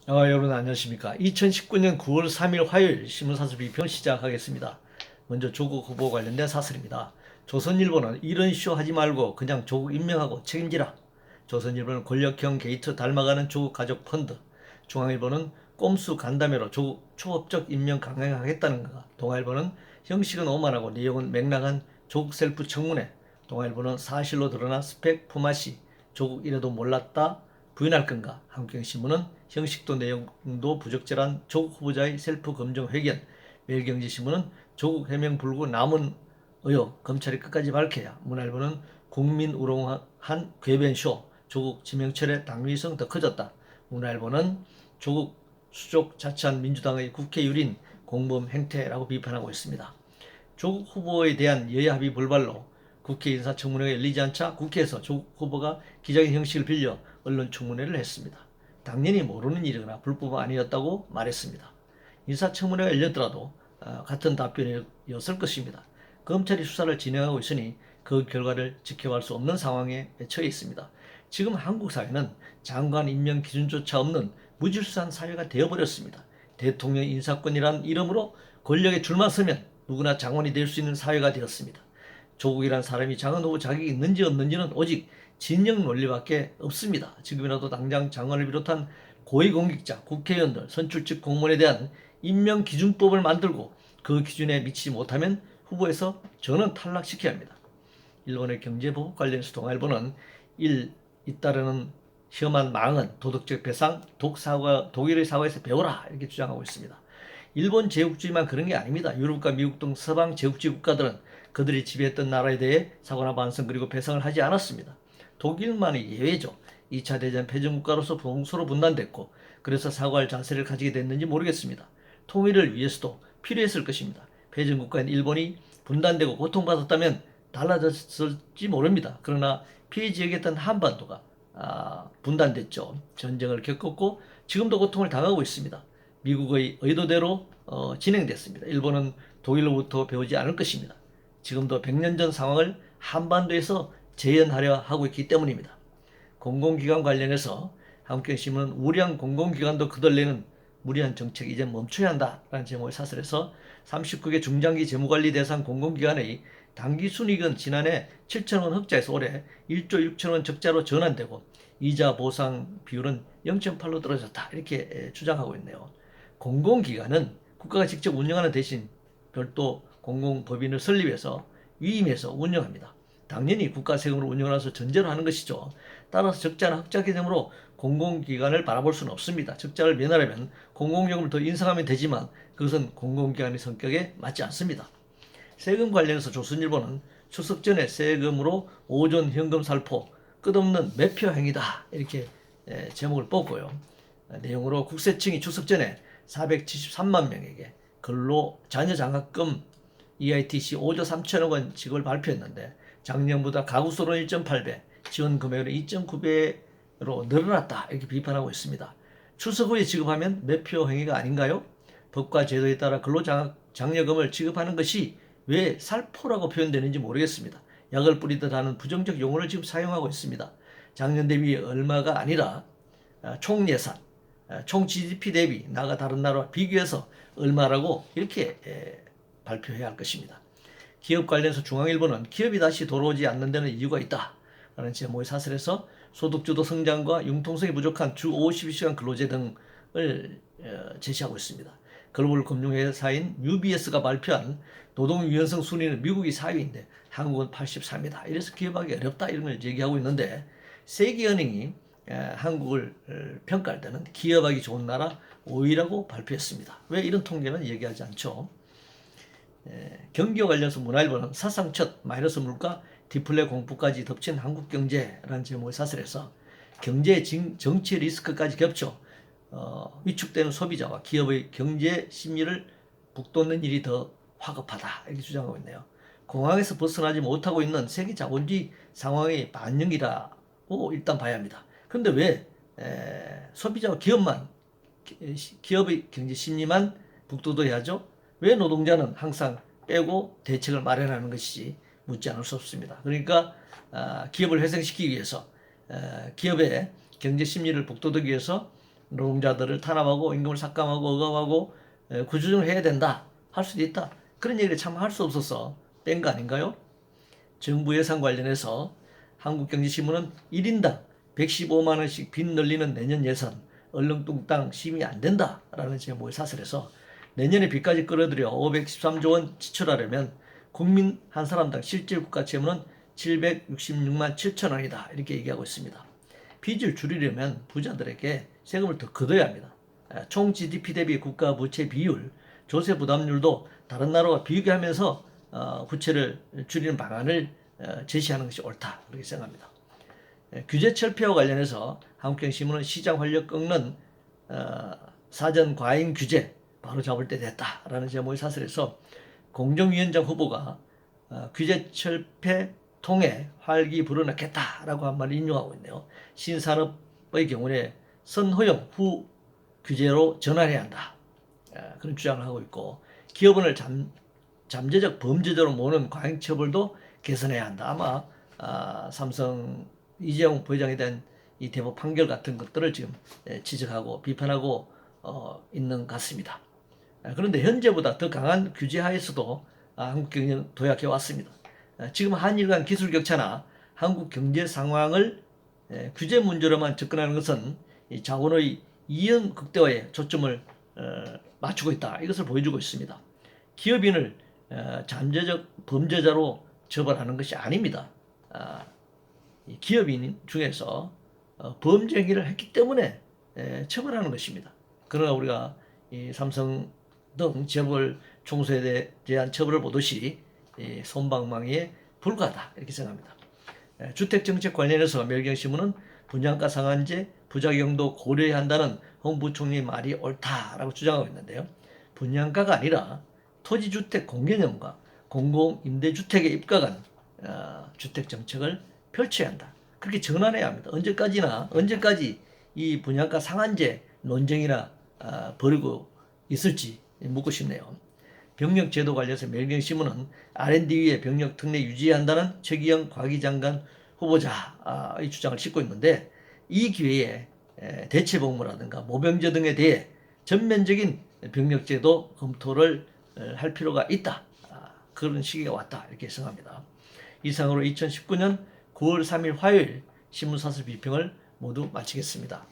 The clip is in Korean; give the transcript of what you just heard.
여러분 안녕하십니까. 2019년 9월 3일 화요일 신문사설 비평 시작하겠습니다. 먼저 조국 후보 관련된 사설입니다. 조선일보는 이런 쇼 하지 말고 그냥 조국 임명하고 책임지라. 조선일보는 권력형 게이트 닮아가는 조국 가족 펀드. 중앙일보는 꼼수 간담회로 조국 초법적 임명 강행하겠다는가. 동아일보는 형식은 오만하고 내용은 맥락한 조국 셀프 청문회. 동아일보는 사실로 드러난 스펙 품앗이. 조국 이래도 몰랐다. 부인할 건가? 한국경신문은 형식도 내용도 부적절한 조국 후보자의 셀프 검증 회견. 매일경제신문은 조국 해명 불구 남은 의혹 검찰이 끝까지 밝혀야. 문화일보는 국민 우롱한 궤변쇼. 조국 지명철의 당위성 더 커졌다. 문화일보는 조국 수족 자처한 민주당의 국회 유린 공범 행태라고 비판하고 있습니다. 조국 후보에 대한 여야 합의 불발로 국회 인사청문회가 열리지 않자 국회에서 조국 후보가 기자회견 형식을 빌려 언론청문회를 했습니다. 당연히 모르는 일이거나 불법은 아니었다고 말했습니다. 인사청문회가 열렸더라도 같은 답변이었을 것입니다. 검찰이 수사를 진행하고 있으니 그 결과를 지켜볼 수 없는 상황에 처해 있습니다. 지금 한국 사회는 장관 임명 기준조차 없는 무질서한 사회가 되어버렸습니다. 대통령 인사권이란 이름으로 권력에 줄만 서면 누구나 장관이 될 수 있는 사회가 되었습니다. 조국이란 사람이 장관 후보 자격이 있는지 없는지는 오직 진영 논리밖에 없습니다. 지금이라도 당장 장관을 비롯한 고위공직자, 국회의원들, 선출직 공무원에 대한 임명기준법을 만들고 그 기준에 미치지 못하면 후보에서 저는 탈락시켜야 합니다. 일본의 경제보복 관련해서 동아일보는 잇따르는 혐한 망언, 도덕적 배상, 독일의 사과에서 배워라 이렇게 주장하고 있습니다. 일본 제국주의만 그런 게 아닙니다. 유럽과 미국 등 서방 제국주의 국가들은 그들이 지배했던 나라에 대해 사과나 반성 그리고 배상을 하지 않았습니다. 독일만이 예외죠. 2차 대전 패전국가로서 서로 분단됐고 그래서 사과할 자세를 가지게 됐는지 모르겠습니다. 통일을 위해서도 필요했을 것입니다. 패전국가인 일본이 분단되고 고통받았다면 달라졌을지 모릅니다. 그러나 피해 지역이었던 한반도가 분단됐죠. 전쟁을 겪었고 지금도 고통을 당하고 있습니다. 미국의 의도대로 진행됐습니다. 일본은 독일로부터 배우지 않을 것입니다. 지금도 100년 전 상황을 한반도에서 재현하려 하고 있기 때문입니다. 공공기관 관련해서 한국경신문은 우량 공공기관도 거덜내는 무리한 정책 이제 멈춰야 한다라는 제목의 사설에서 39개 중장기 재무관리 대상 공공기관의 당기순이익은 지난해 7천억 원 흑자에서 올해 1조 6천억 원 적자로 전환되고 이자 보상 비율은 0.8로 떨어졌다 이렇게 주장하고 있네요. 공공기관은 국가가 직접 운영하는 대신 별도 공공법인을 설립해서 위임해서 운영합니다. 당연히 국가 세금으로 운영을 해서 전제로 하는 것이죠. 따라서 적자나 흑자 개념으로 공공기관을 바라볼 수는 없습니다. 적자를 면하려면 공공요금을 더 인상하면 되지만 그것은 공공기관의 성격에 맞지 않습니다. 세금 관련해서 조선일보는 추석 전에 세금으로 오존 현금 살포 끝없는 매표 행위다 이렇게 제목을 뽑고요. 내용으로 국세청이 추석 전에 473만 명에게 근로 자녀 장학금 EITC 5조 3천억 원 지급을 발표했는데 작년보다 가구수로는 1.8배, 지원 금액은 2.9배로 늘어났다 이렇게 비판하고 있습니다. 추석 후에 지급하면 매표 행위가 아닌가요? 법과 제도에 따라 근로장려금을 지급하는 것이 왜 살포라고 표현되는지 모르겠습니다. 약을 뿌리듯 하는 부정적 용어를 지금 사용하고 있습니다. 작년 대비 얼마가 아니라 총 예산, 총 GDP 대비 나가 다른 나라와 비교해서 얼마라고 이렇게 발표해야 할 것입니다. 기업 관련해서 중앙일보는 기업이 다시 돌아오지 않는 데는 이유가 있다 라는 제목의 사설에서 소득주도 성장과 융통성이 부족한 주 52시간 근로제 등을 제시하고 있습니다. 글로벌 금융회사인 UBS가 발표한 노동 유연성 순위는 미국이 4위인데 한국은 83위다. 이래서 기업하기 어렵다 이런 걸 얘기하고 있는데 세계은행이 한국을 평가할 때는 기업하기 좋은 나라 5위라고 발표했습니다. 왜 이런 통계는 얘기하지 않죠? 경기와 관련해서 문화일보는 사상 첫 마이너스 물가 디플레 공포까지 덮친 한국 경제라는 제목의 사설에서 경제 정치 리스크까지 겹쳐 위축되는 소비자와 기업의 경제 심리를 북돋는 일이 더 화급하다 이렇게 주장하고 있네요. 공황에서 벗어나지 못하고 있는 세계 자본주의 상황의 반영이라고 일단 봐야 합니다. 그런데 왜 소비자와 기업의 경제 심리만 북돋아야죠? 왜 노동자는 항상 빼고 대책을 마련하는 것이지 묻지 않을 수 없습니다. 그러니까 기업을 회생시키기 위해서 기업의 경제 심리를 북돋우기 위해서 노동자들을 탄압하고 임금을 삭감하고 억압하고 구조조정을 해야 된다. 할 수도 있다. 그런 얘기를 참 할 수 없어서 뺀 거 아닌가요? 정부 예산 관련해서 한국경제신문은 1인당 115만 원씩 빚 늘리는 내년 예산 얼렁뚱땅 심의 안 된다라는 제목의 사설에서 내년에 빚까지 끌어들여 513조 원 지출하려면 국민 한 사람당 실질 국가 채무는 766만 7천 원이다. 이렇게 얘기하고 있습니다. 빚을 줄이려면 부자들에게 세금을 더 걷어야 합니다. 총 GDP 대비 국가 부채 비율, 조세 부담률도 다른 나라와 비교하면서 부채를 줄이는 방안을 제시하는 것이 옳다. 그렇게 생각합니다. 규제 철폐와 관련해서 한국경제신문은 시장 활력 꺾는 사전 과잉 규제 바로 잡을 때 됐다라는 제목의 사설에서 공정위원장 후보가 규제 철폐 통해 활기 불어넣겠다라고 한 말을 인용하고 있네요. 신산업의 경우에 선호용 후 규제로 전환해야 한다. 그런 주장을 하고 있고 기업원을 잠재적 범죄자로 모는 과잉 처벌도 개선해야 한다. 아마 삼성 이재용 부회장에 대한 이 대법 판결 같은 것들을 지금 지적하고 비판하고 있는 것 같습니다. 그런데 현재보다 더 강한 규제 하에서도 한국 경제는 도약해 왔습니다. 지금 한일 간 기술 격차나 한국 경제 상황을 규제 문제로만 접근하는 것은 자본의 이연 극대화에 초점을 맞추고 있다. 이것을 보여주고 있습니다. 기업인을 잠재적 범죄자로 처벌하는 것이 아닙니다. 기업인 중에서 범죄 행위를 했기 때문에 처벌하는 것입니다. 그러나 우리가 이 삼성 등 재벌 총수에 대한 처벌을 보듯이 솜방망이에 불과하다 이렇게 생각합니다. 주택정책 관련해서 매일경신문은 분양가 상한제 부작용도 고려해야 한다는 홍 부총리 말이 옳다라고 주장하고 있는데요. 분양가가 아니라 토지주택 공개념과 공공임대주택에 입각한 주택정책을 펼쳐야 한다. 그렇게 전환해야 합니다. 언제까지 이 분양가 상한제 논쟁이나 벌이고 있을지 묻고 싶네요. 병력 제도 관련해서 매일경신문은 R&D위에 병력 특례 유지해야 한다는 최기영 과기장관 후보자의 주장을 싣고 있는데 이 기회에 대체복무라든가 모병제 등에 대해 전면적인 병력 제도 검토를 할 필요가 있다. 그런 시기가 왔다 이렇게 생각합니다. 이상으로 2019년 9월 3일 화요일 신문사설 비평을 모두 마치겠습니다.